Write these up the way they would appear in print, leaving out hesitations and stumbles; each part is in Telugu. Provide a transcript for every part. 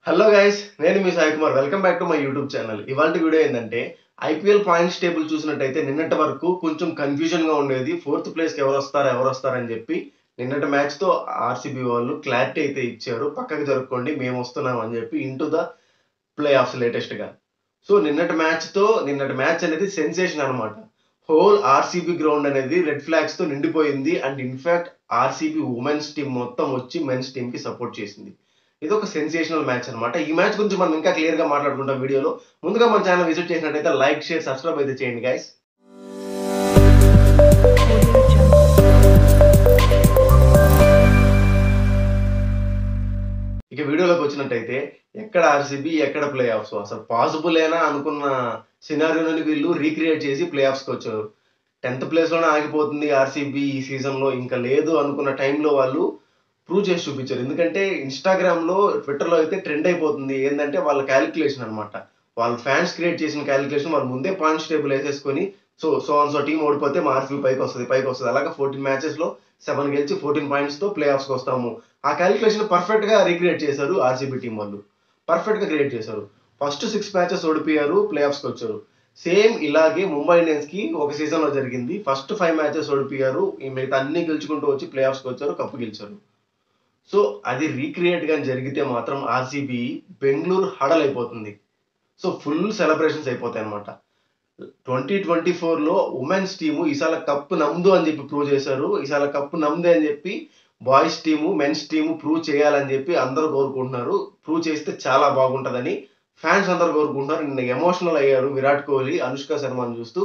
హలో గైస్, నేను మీ Sai Kumar. Welcome back to my YouTube channel. ఇవాళ వీడియో ఏంటంటే ఐపీఎల్ పాయింట్స్ టేబుల్ చూసినట్టయితే నిన్నటి వరకు కొంచెం కన్ఫ్యూజన్గా ఉండేది. ఫోర్త్ ప్లేస్కి ఎవరు వస్తారని చెప్పి నిన్నటి మ్యాచ్తో ఆర్సీబీ వాళ్ళు క్లారిటీ అయితే ఇచ్చారు. పక్కకి జరుపుకోండి, మేము వస్తున్నాం అని చెప్పి ఇంటూ ద ప్లే ఆఫ్స్ లేటెస్ట్గా. సో నిన్నటి మ్యాచ్ అనేది సెన్సేషన్ అనమాట. హోల్ ఆర్సీబీ గ్రౌండ్ అనేది రెడ్ ఫ్లాగ్స్తో నిండిపోయింది. And in fact RCB women's team మొత్తం వచ్చి మెన్స్ టీంకి సపోర్ట్ చేసింది. ఇది ఒక సెన్సేషనల్ మ్యాచ్ అనమాట. ఈ మ్యాచ్ గురించి మనం ఇంకా క్లియర్ గా మాట్లాడుకుంటాం వీడియోలో. ముందుగా మన ఛానల్ విజిట్ చేసినట్టయితే లైక్, షేర్, సబ్స్క్రైబ్ అయితే చేయండి గైస్. ఇక వీడియోలోకి వచ్చినట్టయితే ఎక్కడ ఆర్సీబీ ఎక్కడ ప్లే ఆఫ్స్, అసలు పాసిబుల్ ఏనా అనుకున్న సినారియోని వీళ్ళు రీక్రియేట్ చేసి ప్లే ఆఫ్స్కి వచ్చారు. 10th ప్లేస్లోనే ఆగిపోతుంది ఆర్సీబీ ఈ సీజన్లో, ఇంకా లేదు అనుకున్న టైంలో వాళ్ళు ప్రూవ్ చేసి చూపించారు. ఎందుకంటే ఇన్స్టాగ్రామ్లో, ట్విట్టర్లో అయితే ట్రెండ్ అయిపోతుంది. ఏంటంటే వాళ్ళ క్యాలిక్యులేషన్ అనమాట. వాళ్ళ ఫ్యాన్స్ క్రియేట్ చేసిన క్యాలిక్యులేషన్, వాళ్ళు ముందే పాయింట్స్ టేబుల్ వేసేసుకొని సో టీం ఓడిపోతే మా ఆర్సీబీ పైకి వస్తుంది. అలాగా 14 మ్యాచెస్లో 7 గెలిచి 14 పాయింట్స్తో ప్లే ఆఫ్స్కి వస్తాము. ఆ క్యాలిక్యులేషన్ పర్ఫెక్ట్గా రీక్రియేట్ చేశారు ఆర్సీబీ టీం వాళ్ళు. పర్ఫెక్ట్గా క్రియేట్ చేశారు. ఫస్ట్ 6 మ్యాచెస్ ఓడిపోయారు, ప్లే ఆఫ్స్కి వచ్చారు. సేమ్ ఇలాగే ముంబై ఇండియన్స్కి ఒక సీజన్లో జరిగింది. ఫస్ట్ 5 మ్యాచెస్ ఓడిపోయారు, ఈ మిగతా అన్ని గెలుచుకుంటూ వచ్చి ప్లే ఆఫ్స్కి వచ్చారు, కప్పు గెలిచారు. సో అది రీక్రియేట్ గా జరిగితే మాత్రం ఆర్సీబీ బెంగళూరు హడల్ అయిపోతుంది. సో ఫుల్ సెలబ్రేషన్స్ అయిపోతాయి అనమాట. 2024లో ఉమెన్స్ టీము ఈసారి కప్పు నమ్దు అని చెప్పి ప్రూవ్ చేశారు. ఈసారి కప్పు నమ్దే అని చెప్పి boys team, men's team prove చేయాలని చెప్పి అందరూ కోరుకుంటున్నారు. ప్రూవ్ చేస్తే చాలా బాగుంటుందని ఫ్యాన్స్ అందరూ కోరుకుంటున్నారు. నిన్న ఎమోషనల్ అయ్యారు విరాట్ కోహ్లీ, అనుష్క శర్మను చూస్తూ.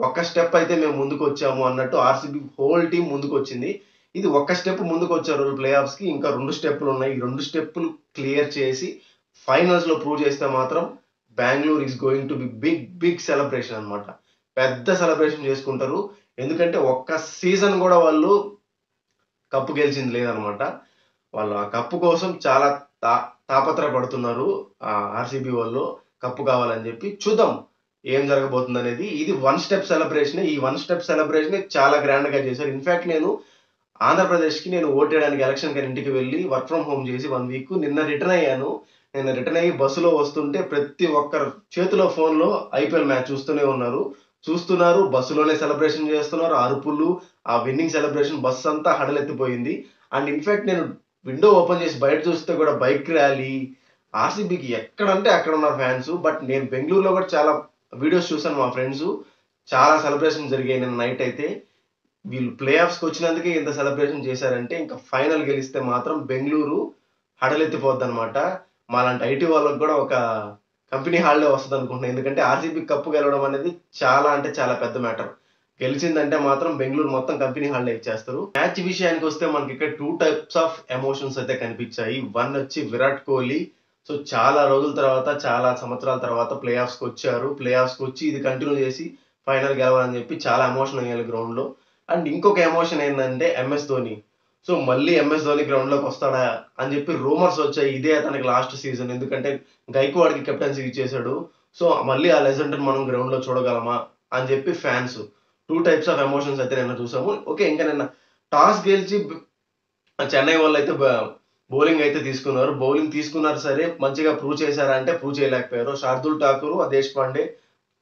ఒక్క స్టెప్ అయితే మేము ముందుకు వచ్చాము అన్నట్టు ఆర్సీబీ హోల్ టీం ముందుకు వచ్చింది. ఇది ఒక్క స్టెప్ ముందుకు వచ్చారు ప్లే ఆఫ్స్కి, ఇంకా 2 స్టెప్పులు ఉన్నాయి. ఈ 2 స్టెప్పులు క్లియర్ చేసి ఫైనల్స్లో ప్రూవ్ చేస్తే మాత్రం Bengaluru is going to be big celebration అనమాట. పెద్ద సెలబ్రేషన్ చేసుకుంటారు. ఎందుకంటే ఒక్క సీజన్ కూడా వాళ్ళు కప్పు గెలిచింది లేదనమాట. వాళ్ళు ఆ కప్పు కోసం చాలా తాపత్రయపడుతున్నారు. ఆర్సీబీ వాళ్ళు కప్పు కావాలని చెప్పి. చూద్దాం ఏం జరగబోతుంది అనేది. ఇది 1 స్టెప్ సెలబ్రేషన్. ఈ 1 స్టెప్ సెలబ్రేషన్ చాలా గ్రాండ్గా చేశారు. ఇన్ఫాక్ట్ నేను ఆంధ్రప్రదేశ్కి ఓటేయడానికి ఎలక్షన్ కానీ ఇంటికి వెళ్ళి వర్క్ ఫ్రమ్ హోమ్ చేసి 1 వీక్ నిన్న రిటర్న్ అయ్యాను. నిన్న రిటర్న్ అయ్యి బస్సులో వస్తుంటే ప్రతి ఒక్కరు చేతిలో ఫోన్లో ఐపీఎల్ మ్యాచ్ చూస్తున్నారు, బస్సులోనే సెలబ్రేషన్ చేస్తున్నారు. అరుపులు, ఆ విన్నింగ్ సెలబ్రేషన్, బస్సు అంతా హడలెత్తిపోయింది. అండ్ ఇన్ఫాక్ట్ నేను విండో ఓపెన్ చేసి బయట చూస్తే కూడా బైక్ ర్యాలీ, ఆర్సీబీకి ఎక్కడంటే అక్కడ ఉన్నారు ఫ్యాన్స్. బట్ నేను బెంగళూరులో కూడా చాలా వీడియోస్ చూసాను, మా ఫ్రెండ్స్ చాలా సెలబ్రేషన్ జరిగాయి నిన్న నైట్ అయితే. వీళ్ళు ప్లే ఆఫ్స్కి వచ్చినందుకే ఇంత సెలబ్రేషన్ చేశారంటే ఇంకా ఫైనల్ గెలిస్తే మాత్రం బెంగళూరు హడలెత్తిపోద్ది అనమాట. మాలాంటి ఐటీ వాళ్ళకి కూడా ఒక కంపెనీ హాలిడే వస్తుంది అనుకుంటున్నాను. ఎందుకంటే ఆర్సీబీ కప్పు గెలవడం అనేది చాలా అంటే చాలా పెద్ద మ్యాటర్. గెలిచిందంటే మాత్రం బెంగళూరు మొత్తం కంపెనీ హాలిడే ఇచ్చేస్తారు. మ్యాచ్ విషయానికి వస్తే మనకి ఇక్కడ 2 టైప్స్ ఆఫ్ ఎమోషన్స్ అయితే కనిపించాయి. 1 వచ్చి విరాట్ కోహ్లీ. సో చాలా రోజుల తర్వాత, చాలా సంవత్సరాల తర్వాత ప్లే ఆఫ్స్కి వచ్చారు. ప్లే ఆఫ్స్కి వచ్చి ఇది కంటిన్యూ చేసి ఫైనల్ గెలవాలని చెప్పి చాలా ఎమోషన్ అయ్యారు గ్రౌండ్లో. అండ్ ఇంకొక ఎమోషన్ ఏంటంటే ఎంఎస్ ధోని. సో మళ్ళీ ఎంఎస్ ధోని గ్రౌండ్లోకి వస్తాడా అని చెప్పి రూమర్స్ వచ్చాయి. ఇదే అతనికి లాస్ట్ సీజన్, ఎందుకంటే గైక్వాడ్కి కెప్టెన్సీ ఇచ్చేశాడు. సో మళ్ళీ ఆ లెజెండ్ని మనం గ్రౌండ్లో చూడగలమా అని చెప్పి ఫ్యాన్స్. 2 టైప్స్ ఆఫ్ ఎమోషన్స్ అయితే నిన్న చూసాము. ఓకే, ఇంకా నిన్న టాస్ గెలిచి చెన్నై వాళ్ళు అయితే బౌలింగ్ అయితే తీసుకున్నారు. బౌలింగ్ తీసుకున్నారు సరే, మంచిగా ప్రూవ్ చేశారా అంటే ప్రూవ్ చేయలేకపోయారు. శార్దుల్ ఠాకూర్, దేశ్ పాండే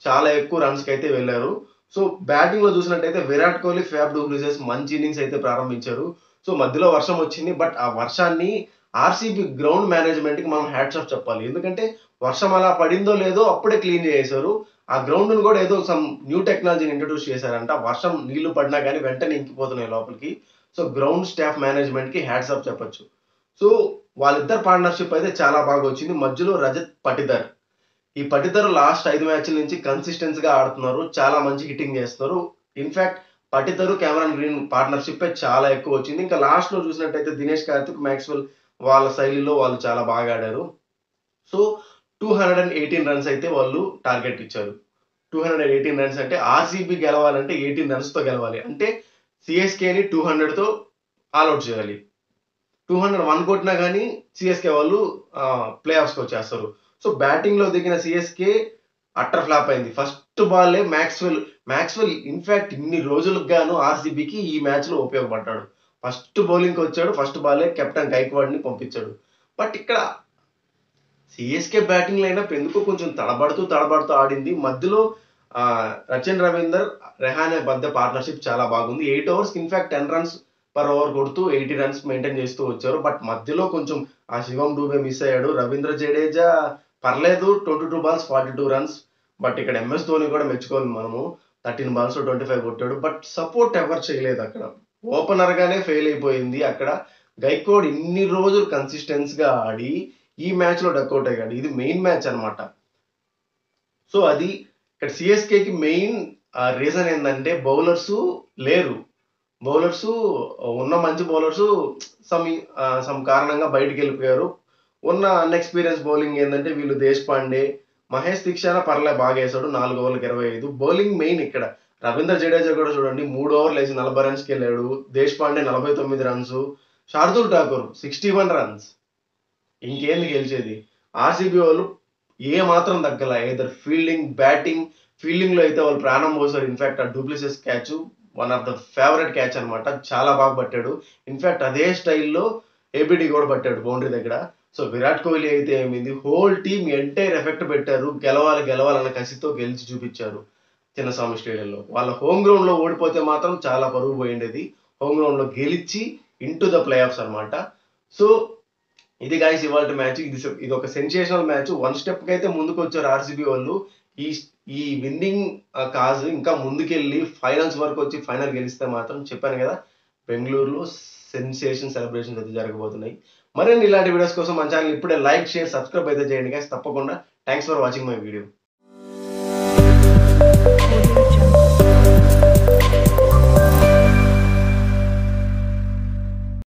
చాలా ఎక్కువ రన్స్కి అయితే వెళ్ళారు. సో బ్యాటింగ్ లో చూసినట్టయితే విరాట్ కోహ్లీ, ఫ్యాబ్ డూప్లెసిస్ మంచి ఇన్నింగ్స్ అయితే ప్రారంభించారు. సో మధ్యలో వర్షం వచ్చింది. బట్ ఆ వర్షాన్ని ఆర్సీబీ గ్రౌండ్ మేనేజ్మెంట్ కి మనం హ్యాట్స్ ఆఫ్ చెప్పాలి. ఎందుకంటే వర్షం అలా పడిందో లేదో అప్పుడే క్లీన్ చేశారు. ఆ గ్రౌండ్ ను కూడా ఏదో సమ్ న్యూ టెక్నాలజీని ఇంట్రడ్యూస్ చేశారంట. వర్షం నీళ్లు పడినా కానీ వెంటనే ఇంకిపోతున్నాయి లోపలికి. సో గ్రౌండ్ స్టాఫ్ మేనేజ్మెంట్ కి హ్యాట్స్ ఆఫ్ చెప్పొచ్చు. సో వాళ్ళిద్దరు పార్ట్నర్షిప్ అయితే చాలా బాగా వచ్చింది. మధ్యలో రజత్ పటిదార్. ఈ పటిదార్ లాస్ట్ 5 మ్యాచ్ల నుంచి కన్సిస్టెన్సీగా ఆడుతున్నారు. చాలా మంచి హిట్టింగ్ చేస్తున్నారు. ఇన్ఫాక్ట్ పటిదారు, కెమెరాన్ గ్రీన్ పార్ట్నర్షిప్ చాలా ఎక్కువ వచ్చింది. ఇంకా లాస్ట్ లో చూసినట్టయితే దినేష్ కార్తిక్, మ్యాక్స్వెల్ వాళ్ళ శైలిలో వాళ్ళు చాలా బాగా ఆడారు. సో 218 రన్స్ అయితే వాళ్ళు టార్గెట్ ఇచ్చారు. 218 రన్స్ అంటే ఆర్సీబీ గెలవాలంటే 18 రన్స్ తో గెలవాలి. అంటే సిఎస్కేని 200తో ఆల్అౌట్ చేయాలి. 201 కొట్టినా కానీ సిఎస్కే వాళ్ళు ప్లే ఆఫ్స్కి వచ్చేస్తారు. సో బ్యాటింగ్ లో దిగిన సిఎస్కే అట్టర్ ఫ్లాప్ అయింది. ఫస్ట్ బాల్లే మ్యాక్స్వెల్ ఇన్ఫాక్ట్ ఇన్ని రోజులకు గాను ఆర్సీబీకి ఈ మ్యాచ్ లో ఉపయోగపడ్డాడు. ఫస్ట్ బౌలింగ్ వచ్చాడు, ఫస్ట్ బాల్లే కెప్టెన్ గైక్వాడ్ ని పంపించాడు. బట్ ఇక్కడ సిఎస్కే బ్యాటింగ్ లైనప్ ఎందుకో కొంచెం తడబడుతూ ఆడింది. మధ్యలో రచిన్ రవీందర్, రెహానే మధ్య పార్ట్నర్షిప్ చాలా బాగుంది. 8 ఓవర్స్‌కి ఇన్‌ఫాక్ట్ 10 రన్స్ పర్ ఓవర్ కొడుతూ 80 రన్స్ మెయింటైన్ చేస్తూ వచ్చారు. బట్ మధ్యలో కొంచెం శివం దూబే మిస్ అయ్యాడు. రవీంద్ర జడేజా పర్లేదు 22 బాల్స్ 42 రన్స్. బట్ ఇక్కడ ఎంఎస్ ధోని కూడా మెచ్చుకోవాలి మనము. 13 బాల్స్‌లో 25 కొట్టాడు. బట్ సపోర్ట్ ఎవరు చేయలేదు అక్కడ. ఓపెనర్ గానే ఫెయిల్ అయిపోయింది అక్కడ. గైక్వాడ్ ఇన్ని రోజులు కన్సిస్టెన్సీగా ఆడి ఈ మ్యాచ్‌లో డకౌట్ అయ్యాడు. ఇది మెయిన్ మ్యాచ్ అన్నమాట. సో అది ఇక్కడ సిఎస్కేకి మెయిన్ రీజన్ ఏంటంటే బౌలర్స్ లేరు. బౌలర్స్ ఉన్న మంచి బౌలర్స్ సమ్ కారణంగా బయటికి వెళ్ళిపోయారు. ఉన్న అన్ఎక్స్పీరియన్స్ బౌలింగ్ ఏంటంటే వీళ్ళు దేశపాండే, మహేష్ దీక్షాన బాగా వేసాడు. 4 ఓవర్లకు 25. బౌలింగ్ మెయిన్ ఇక్కడ. రవీంద్ర జడేజా కూడా చూడండి 3 ఓవర్లు వేసి 40 రన్స్కి వెళ్ళాడు. దేశపాండే 49 రన్స్. శార్దుల్ ఠాకూర్ 61 రన్స్. ఇంకేంది గెలిచేది? ఆర్సీబీ వాళ్ళు ఏ మాత్రం తగ్గల. Either fielding, batting. ఫీల్డింగ్‌లో అయితే వాళ్ళు ప్రాణం పోసారు. ఇన్‌ఫాక్ట్ ఆ du Plessis catch one of the favourite catch అన్నమాట. చాలా బాగా పట్టాడు. ఇన్‌ఫాక్ట్ అదే స్టైల్‌లో ఏబీడీ కూడా పట్టాడు బౌండరీ దగ్గర. సో విరాట్ కోహ్లీ అయితే ఏమైంది, హోల్ టీమ్ ఎంటైర్ ఎఫెక్ట్ పెట్టారు. గెలవాలన్న కసితో గెలిచి చూపించారు చిన్నస్వామి స్టేడియంలో. వాళ్ళ హోమ్ గ్రౌండ్‌లో ఓడిపోతే మాత్రం చాలా పరువు పోయిండేది. హోమ్ గ్రౌండ్‌లో గెలిచి ఇంటూ ద ప్లే ఆఫ్స్ అన్నమాట. సో ఇది గైస్ ఇవాల్టి మ్యాచ్. ఇది ఒక సెన్సేషనల్ మ్యాచ్. వన్ స్టెప్‌కి అయితే ముందుకొచ్చారు ఆర్సీబీ వాళ్ళు. ఈ ఈ విన్నింగ్ కాజ్ ఇంకా ముందుకెళ్ళి ఫైనల్స్ వరకు వచ్చి ఫైనల్ గెలిస్తే మాత్రం చెప్పాను కదా, బెంగళూరులో సెన్సేషన్ సెలబ్రేషన్స్ అయితే జరగబోతున్నాయి. మరిన్ని ఇలాంటి వీడియోస్ కోసం మన ఛానల్ ఇప్పుడే లైక్, షేర్, సబ్స్క్రైబ్ అయితే చేయండి గైస్ తప్పకుండా. Thanks for watching my video.